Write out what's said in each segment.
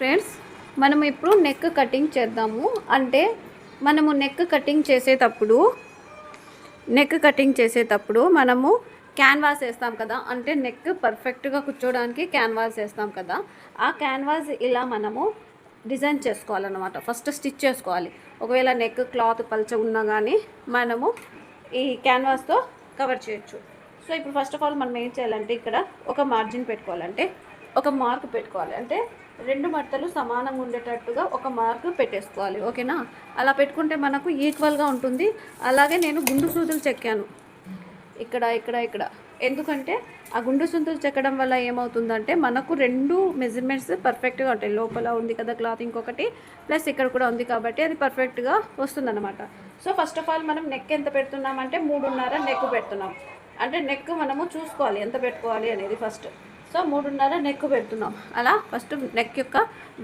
Friends, మనం ఇప్పుడు neck cutting చేద్దాము. అంటే మనము నెక్ కటింగ్ చేసేటప్పుడు మనము క్యాన్వాస్ వేస్తాం కదా. అంటే నెక్ పర్ఫెక్ట్గా కూర్చోడానికి క్యాన్వాస్ వేస్తాం కదా. ఆ క్యాన్వాస్ ఇలా మనము డిజైన్ చేసుకోవాలన్నమాట. ఫస్ట్ స్టిచ్ చేసుకోవాలి. ఒకవేళ నెక్ క్లాత్ పల్చ ఉన్నా కానీ మనము ఈ క్యాన్వాస్తో కవర్ చేయొచ్చు. సో ఇప్పుడు ఫస్ట్ ఆఫ్ ఆల్ మనం ఏం చేయాలంటే ఇక్కడ ఒక మార్జిన్ పెట్టుకోవాలంటే ఒక మార్క్ పెట్టుకోవాలి. అంటే రెండు మడతలు సమానంగా ఉండేటట్టుగా ఒక మార్క్ పెట్టేసుకోవాలి. ఓకేనా? అలా పెట్టుకుంటే మనకు ఈక్వల్గా ఉంటుంది. అలాగే నేను గుండు సూదులు చెక్కాను ఇక్కడ ఇక్కడ ఇక్కడ. ఎందుకంటే ఆ గుండు సూదులు చెక్కడం వల్ల ఏమవుతుందంటే మనకు రెండు మెజర్మెంట్స్ పర్ఫెక్ట్గా ఉంటాయి. లోపల ఉంది కదా క్లాత్ ఇంకొకటి, ప్లస్ ఇక్కడ కూడా ఉంది కాబట్టి అది పర్ఫెక్ట్గా వస్తుందన్నమాట. సో ఫస్ట్ ఆఫ్ ఆల్ మనం నెక్ ఎంత పెడుతున్నామంటే 3.5 నెక్ పెడుతున్నాం. అంటే నెక్ మనము చూసుకోవాలి ఎంత పెట్టుకోవాలి అనేది ఫస్ట్. సో 3.5 నెక్ పెడుతున్నాం. అలా ఫస్ట్ నెక్ యొక్క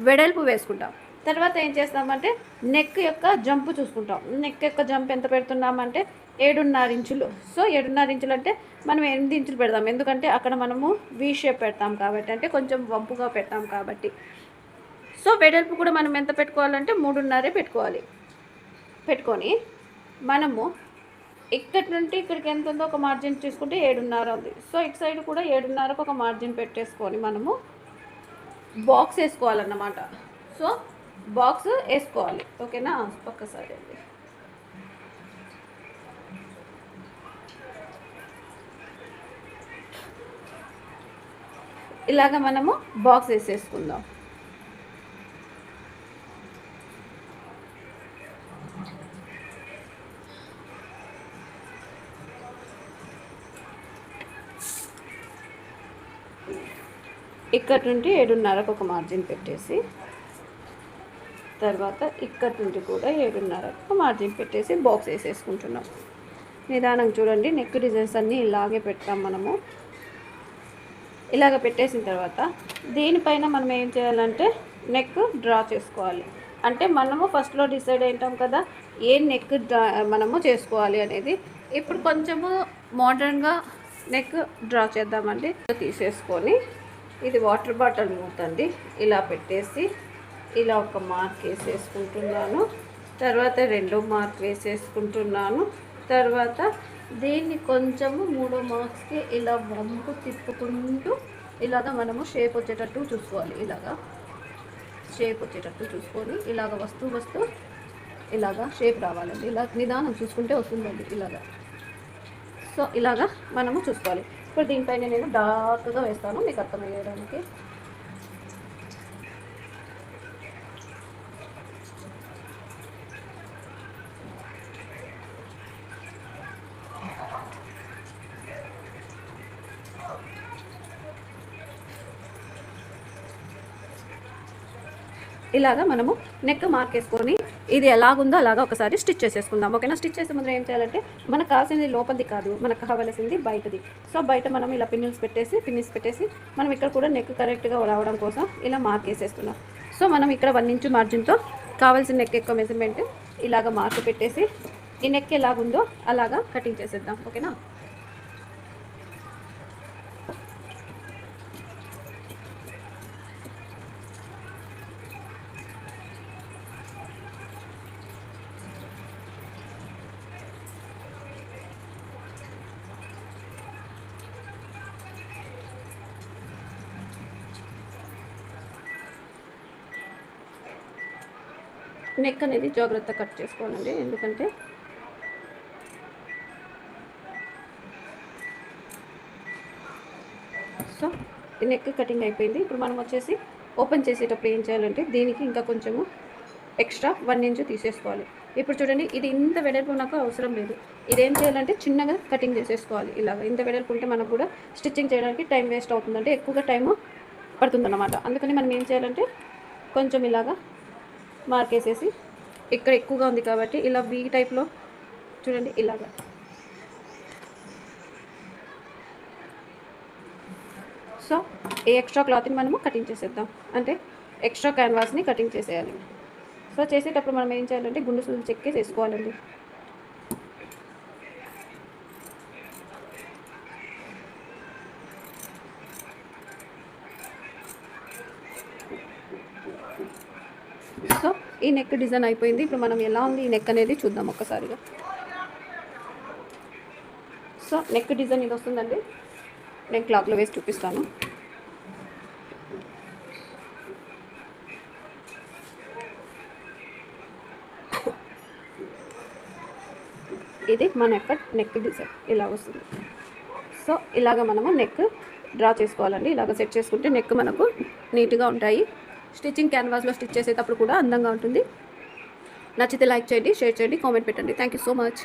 వెడల్పు వేసుకుంటాం. తర్వాత ఏం చేస్తామంటే నెక్ యొక్క జంపు చూసుకుంటాం. నెక్ యొక్క జంప్ ఎంత పెడుతున్నామంటే 7.5 ఇంచులు. సో 7.5 ఇంచులు అంటే మనం 8 ఇంచులు పెడతాం. ఎందుకంటే అక్కడ మనము వీ షేప్ పెడతాం కాబట్టి, అంటే కొంచెం వంపుగా పెడతాం కాబట్టి. సో వెడల్పు కూడా మనం ఎంత పెట్టుకోవాలంటే 3.5 పెట్టుకోవాలి. పెట్టుకొని మనము ఇక్కడి నుండి ఇక్కడికి ఎంత ఉందో ఒక మార్జిన్ తీసుకుంటే 7.5 ఉంది. సో ఇటు సైడ్ కూడా 7.5కు ఒక మార్జిన్ పెట్టేసుకొని మనము బాక్స్ వేసుకోవాలన్నమాట. సో బాక్స్ వేసుకోవాలి. ఓకేనా? ఒక్కసారి అండి ఇలాగ మనము బాక్స్ వేసేసుకుందాం. ఇక్కడ నుండి 7.5కు ఒక మార్జిన్ పెట్టేసి, తర్వాత ఇక్కడ నుండి కూడా 7.5కు మార్జిన్ పెట్టేసి బాక్స్ వేసేసుకుంటున్నాం. నిదానం చూడండి. నెక్ డిజైన్స్ అన్నీ ఇలాగే పెడతాం మనము. ఇలాగ పెట్టేసిన తర్వాత దీనిపైన మనం ఏం చేయాలంటే నెక్ డ్రా చేసుకోవాలి. అంటే మనము ఫస్ట్లో డిసైడ్ అయింటాం కదా ఏ నెక్ మనము చేసుకోవాలి అనేది. ఇప్పుడు కొంచెము మోడర్న్గా నెక్ డ్రా చేద్దామండి. తీసేసుకొని ఇది వాటర్ బాటిల్ మూతండి ఇలా పెట్టేసి ఇలా ఒక మార్క్ వేసేసుకుంటున్నాను. తర్వాత రెండో మార్క్ వేసేసుకుంటున్నాను. తర్వాత దీన్ని కొంచెము 3 మార్క్స్కి ఇలా వంపు తిప్పుకుంటూ ఇలాగ మనము షేప్ వచ్చేటట్టు చూసుకోవాలి. ఇలాగా షేప్ వచ్చేటట్టు చూసుకొని ఇలాగ వస్తూ ఇలాగా షేప్ రావాలండి. ఇలా నిదానం చూసుకుంటే వస్తుందండి ఇలాగా. సో ఇలాగా మనము చూసుకోవాలి. ఇప్పుడు దీనిపైన నేను డార్క్గా వేస్తాను మీకు అర్థమయ్యడానికి. ఇలాగా మనము నెక్ మార్క్ వేసుకొని ఇది ఎలాగుందో అలాగా ఒకసారి స్టిచ్ చేసేసుకుందాం. ఓకేనా? స్టిచ్ చేసే ముందు ఏం చేయాలంటే మనకు కావాల్సింది లోపలిది కాదు, మనకు కావాల్సింది బయటది. సో బయట మనం ఇలా పిన్నిస్ పెట్టేసి మనం ఇక్కడ కూడా నెక్ కరెక్ట్గా రావడం కోసం ఇలా మార్క్ వేసేస్తున్నాం. సో మనం ఇక్కడ 1 ఇంచు మార్జిన్తో కావాల్సిన నెక్ ఎక్కువ మెజర్మెంట్ ఇలాగ మార్క్ పెట్టేసి ఈ నెక్ ఎలాగుందో అలాగా కటింగ్ చేసేద్దాం. ఓకేనా? నెక్ అనేది జాగ్రత్తగా కట్ చేసుకోవాలండి. ఎందుకంటే సో ఈ నెక్ కటింగ్ అయిపోయింది. ఇప్పుడు మనం వచ్చేసి ఓపెన్ చేసేటప్పుడు ఏం చేయాలంటే దీనికి ఇంకా కొంచెము ఎక్స్ట్రా 1 ఇంచు తీసేసుకోవాలి. ఇప్పుడు చూడండి, ఇది ఇంత వెడల్పు నాకు అవసరం లేదు. ఇదేం చేయాలంటే చిన్నగా కటింగ్ చేసేసుకోవాలి. ఇలాగ ఇంత వెడల్పు ఉంటే మనకు కూడా స్టిచ్చింగ్ చేయడానికి టైం వేస్ట్ అవుతుందంటే ఎక్కువగా టైము పడుతుందన్నమాట. అందుకని మనం ఏం చేయాలంటే కొంచెం ఇలాగా మార్క్ వేసేసి ఇక్కడ ఎక్కువగా ఉంది కాబట్టి ఇలా వీ టైప్లో చూడండి ఇలాగా. సో ఈ ఎక్స్ట్రా క్లాత్ని మనము కటింగ్ చేసేద్దాం. అంటే ఎక్స్ట్రా క్యాన్వాస్ని కటింగ్ చేసేయాలి. సో చేసేటప్పుడు మనం ఏం చేయాలంటే గుండు సూదులు చెక్కేసి వేసుకోవాలండి. సో ఈ నెక్ డిజైన్ అయిపోయింది. ఇప్పుడు మనం ఎలా ఉంది ఈ నెక్ అనేది చూద్దాం ఒక్కసారిగా. సో నెక్ డిజైన్ ఇది వస్తుందండి. నేను క్లాత్లో వేసి చూపిస్తాను. ఇది మన యొక్క నెక్ డిజైన్ ఇలా వస్తుంది. సో ఇలాగ మనము నెక్ డ్రా చేసుకోవాలండి. ఇలాగ సెట్ చేసుకుంటే నెక్ మనకు నీట్గా ఉంటాయి. స్టిచ్చింగ్ క్యాన్వాస్లో స్టిచ్ చేసేటప్పుడు కూడా అందంగా ఉంటుంది. నచ్చితే లైక్ చేయండి, షేర్ చేయండి, కామెంట్ పెట్టండి. Thank you so much.